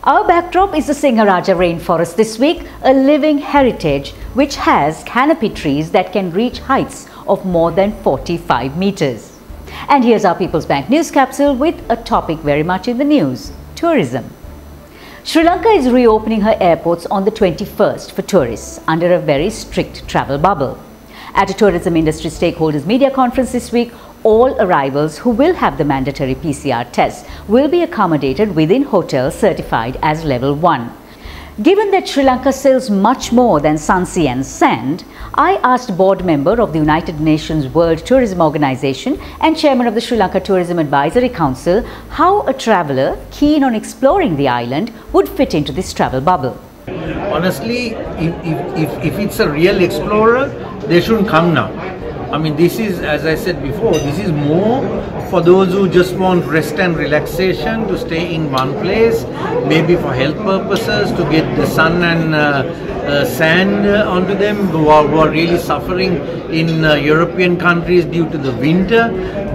Our backdrop is the Singaraja rainforest this week, a living heritage which has canopy trees that can reach heights of more than 45 meters. And here's our People's Bank News Capsule with a topic very much in the news: tourism. Sri Lanka is reopening her airports on the 21st for tourists under a very strict travel bubble. At a tourism industry stakeholders media conference this week, all arrivals who will have the mandatory PCR test will be accommodated within hotels certified as level 1. Given that Sri Lanka sells much more than sunsea and sand, I asked board member of the United Nations World Tourism Organization and chairman of the Sri Lanka Tourism Advisory Council how a traveller keen on exploring the island would fit into this travel bubble. Honestly, if it's a real explorer, they shouldn't come now. I mean, this is, as I said before, this is more for those who just want rest and relaxation, to stay in one place, maybe for health purposes, to get the sun and sand onto them, who are really suffering in European countries due to the winter.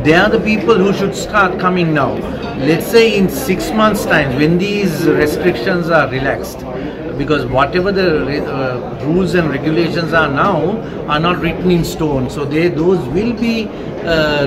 They are the people who should start coming now. Let's say in 6 months' time, when these restrictions are relaxed, because whatever the rules and regulations are now are not written in stone, so those will be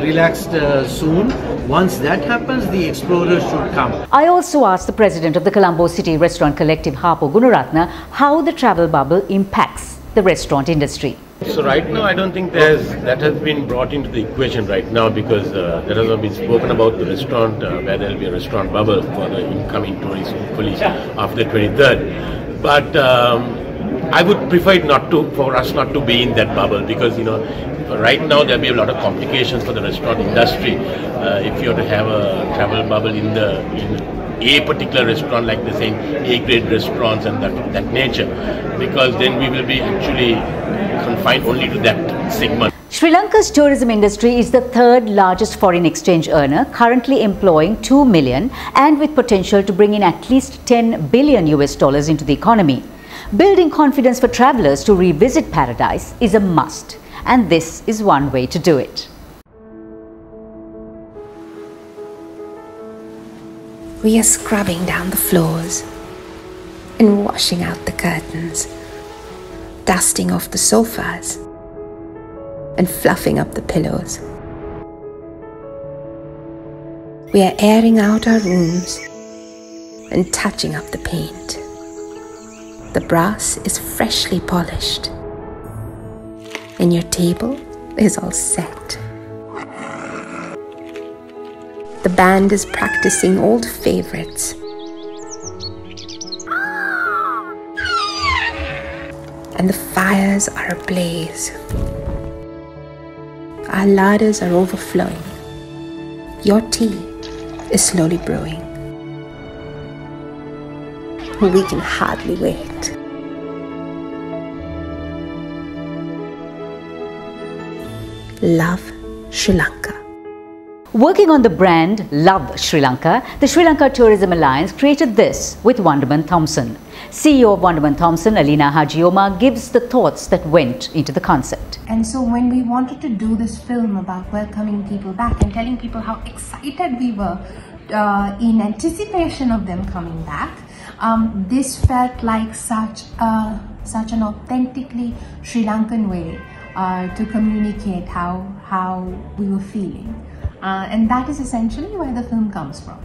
relaxed soon. Once that happens, the explorers should come. I also asked the president of the Colombo City Restaurant Collective, Harpo, Gooneratne, how the travel bubble impacts the restaurant industry. So right now, I don't think that has been brought into the equation right now, because there has been spoken about the restaurant, where there will be a restaurant bubble for the incoming tourists, hopefully after the 23rd. But I would prefer it for us not to be in that bubble, because right now there will be a lot of complications for the restaurant industry if you have to have a travel bubble in a particular restaurant, like they're saying A-grade restaurants and that nature, because then we will be actually confined only to that segment. Sri Lanka's tourism industry is the third largest foreign exchange earner, currently employing 2 million and with potential to bring in at least $10 billion into the economy. Building confidence for travellers to revisit paradise is a must, and this is one way to do it. We are scrubbing down the floors and washing out the curtains, dusting off the sofas and fluffing up the pillows. We are airing out our rooms and touching up the paint. The brass is freshly polished and your table is all set. The band is practicing old favorites. And the fires are ablaze. Our larders are overflowing. Your tea is slowly brewing. We can hardly wait. Love, Sri Lanka. Working on the brand Love Sri Lanka, the Sri Lanka Tourism Alliance created this with Wonderman Thompson. CEO of Wonderman Thompson, Alina Hajioma, gives the thoughts that went into the concept. And so when we wanted to do this film about welcoming people back and telling people how excited we were in anticipation of them coming back, this felt like such an authentically Sri Lankan way to communicate how we were feeling. And that is essentially where the film comes from.